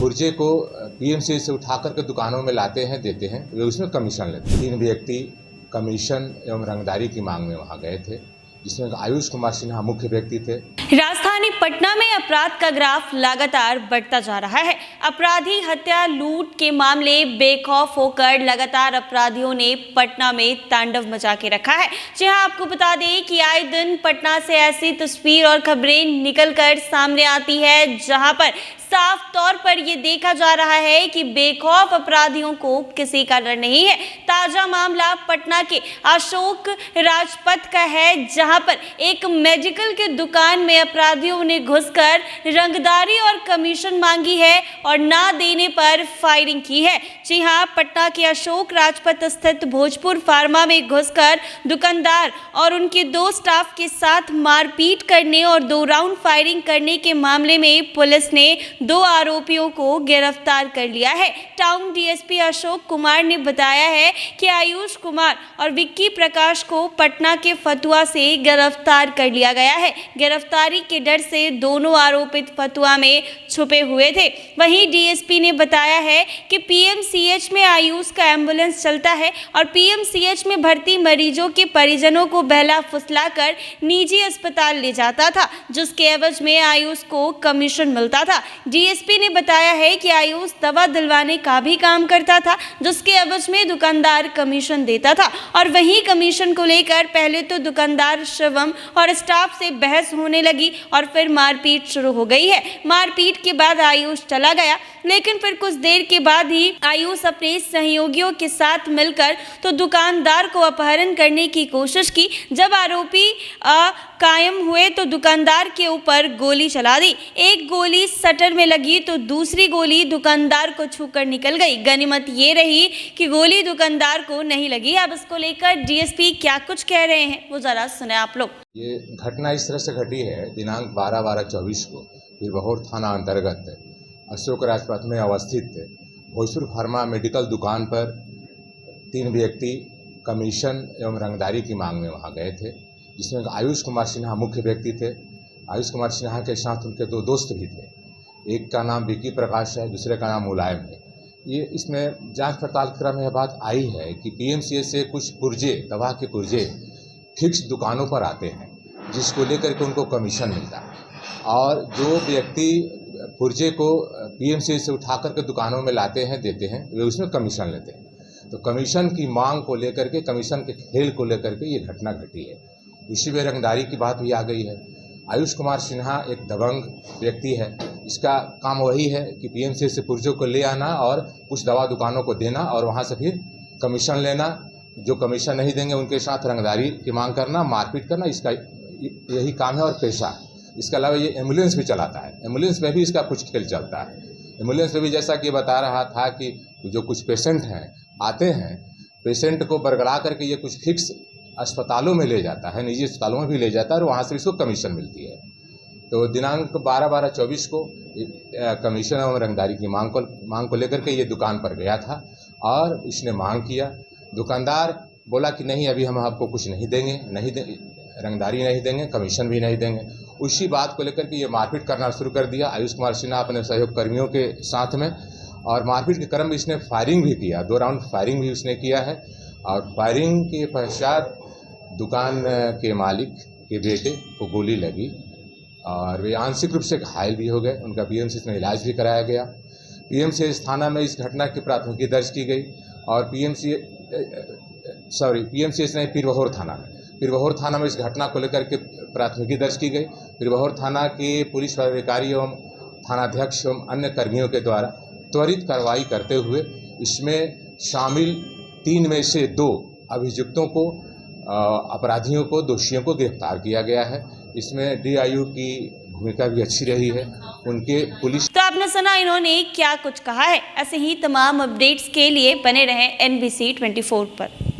पुर्जे को पीएमसी से उठा करके दुकानों में लाते हैं, देते हैं, वे उसमें कमीशन लेते हैं। 3 व्यक्ति कमीशन एवं रंगदारी की मांग में वहां गए थे, जिसमें आयुष कुमार सिन्हा मुख्य व्यक्ति थे। राजधानी पटना में अपराध का ग्राफ लगातार बढ़ता जा रहा है। अपराधी हत्या लूट के मामले बेखौफ होकर लगातार अपराधियों ने पटना में तांडव मचा के रखा है। जी हां, आपको बता दें कि आए दिन पटना से ऐसी तस्वीर और खबरें निकलकर सामने आती है जहां पर साफ तौर पर यह देखा जा रहा है कि बेखौफ अपराधियों को किसी का डर नहीं है। ताजा मामला पटना के अशोक राजपथ का है, जहां पर एक मेडिकल की दुकान में अपराधियों ने घुसकर रंगदारी और कमीशन मांगी है और ना देने पर फायरिंग की है। जी हां, पटना के अशोक राजपथ स्थित भोजपुर फार्मा में घुसकर दुकानदार और उनके 2 स्टाफ के साथ मारपीट करने और 2 राउंड फायरिंग करने के मामले में पुलिस ने 2 आरोपियों को गिरफ्तार कर लिया है। टाउन डीएसपी अशोक कुमार ने बताया है कि आयुष कुमार और विक्की प्रकाश को पटना के फतुआ से गिरफ्तार कर लिया गया है। गिरफ्तारी के डर से दोनों आरोपित फतुआ में छुपे हुए थे। वहीं डीएसपी ने बताया है कि पीएमसीएच में आयुष का एम्बुलेंस चलता है और पीएमसीएच में भर्ती मरीजों के परिजनों को बहला फुसलाकर निजी अस्पताल ले जाता था, जिसके एवज में आयुष को कमीशन मिलता था। डीएसपी ने बताया है कि आयुष दवा दिलवाने का भी काम करता था, जिसके एवज में दुकानदार कमीशन देता था और वहीं कमीशन को लेकर पहले तो दुकानदार शिवम और स्टाफ से बहस होने लगी और फिर मारपीट शुरू हो गई है। मारपीट के बाद आयुष चला गया, लेकिन फिर कुछ देर के बाद ही आयुष अपने सहयोगियों के साथ मिलकर तो दुकानदार को अपहरण करने की कोशिश की। जब आरोपी कायम हुए तो दुकानदार के ऊपर गोली चला दी। एक गोली सटर में लगी तो दूसरी गोली दुकानदार को छूकर निकल गई। गनीमत ये रही कि गोली दुकानदार को नहीं लगी। अब इसको लेकर डीएसपी क्या कुछ कह रहे हैं वो जरा सुने आप लोग। ये घटना इस तरह से घटी है, दिनांक 12/12/24 को पीरबहोर थाना अंतर्गत अशोक राजपथ में अवस्थित भोजपुर फार्मा मेडिकल दुकान पर 3 व्यक्ति कमीशन एवं रंगदारी की मांग में वहां गए थे, जिसमें आयुष कुमार सिन्हा मुख्य व्यक्ति थे। आयुष कुमार सिन्हा के साथ उनके 2 दोस्त भी थे। एक का नाम विक्की प्रकाश है, दूसरे का नाम मुलायम है। ये इसमें जांच पड़ताल के क्रम में यह बात आई है कि पीएमसीएच से कुछ पुर्जे, दवा के पुर्जे फिक्स दुकानों पर आते हैं, जिसको लेकर के उनको कमीशन मिलता है और जो व्यक्ति पुर्जे को पीएमसीएच से उठा करके दुकानों में लाते हैं, देते हैं, वे उसमें कमीशन लेते हैं। तो कमीशन की मांग को लेकर के, कमीशन के खेल को लेकर के ये घटना घटी है। उसी में रंगदारी की बात भी आ गई है। आयुष कुमार सिन्हा एक दबंग व्यक्ति है। इसका काम वही है कि पीएमसीएच से पुर्जों को ले आना और कुछ दवा दुकानों को देना और वहाँ से फिर कमीशन लेना। जो कमीशन नहीं देंगे उनके साथ रंगदारी की मांग करना, मारपीट करना, इसका यही काम है और पेशा है। इसके अलावा ये एम्बुलेंस भी चलाता है। एम्बुलेंस में भी इसका कुछ खेल चलता है। एम्बुलेंस में भी जैसा कि बता रहा था कि जो कुछ पेशेंट हैं आते हैं, पेशेंट को बरगला करके ये कुछ फिक्स अस्पतालों में ले जाता है, निजी अस्पतालों में भी ले जाता है और वहाँ से इसको कमीशन मिलती है। तो दिनांक 12/12/24 को कमीशन एवं रंगदारी की मांग को लेकर के ये दुकान पर गया था और उसने मांग किया। दुकानदार बोला कि नहीं, अभी हम आपको कुछ नहीं देंगे, रंगदारी नहीं देंगे, कमीशन भी नहीं देंगे। उसी बात को लेकर के ये मारपीट करना शुरू कर दिया आयुष कुमार सिन्हा अपने सहयोग कर्मियों के साथ में, और मारपीट के क्रम में इसने फायरिंग भी किया। 2 राउंड फायरिंग भी उसने किया है और फायरिंग के पश्चात दुकान के मालिक के बेटे को गोली लगी और वे आंशिक रूप से घायल भी हो गए। उनका पीएमसीएच में इलाज भी कराया गया। पीएमसीएच थाना में इस घटना की प्राथमिकी दर्ज की गई और पीएमसीएच नहीं, पीरबहोर थाना में इस घटना को लेकर के प्राथमिकी दर्ज की गई। पीरबहोर थाना के पुलिस पदाधिकारी एवं थानाध्यक्ष एवं अन्य कर्मियों के द्वारा त्वरित कार्रवाई करते हुए इसमें शामिल 3 में से 2 अभियुक्तों को, अपराधियों को, दोषियों को गिरफ्तार किया गया है। इसमें डीआईयू की भूमिका भी अच्छी रही है। उनके पुलिस तो आपने सुना इन्होंने क्या कुछ कहा है। ऐसे ही तमाम अपडेट्स के लिए बने रहें NBC 24 पर।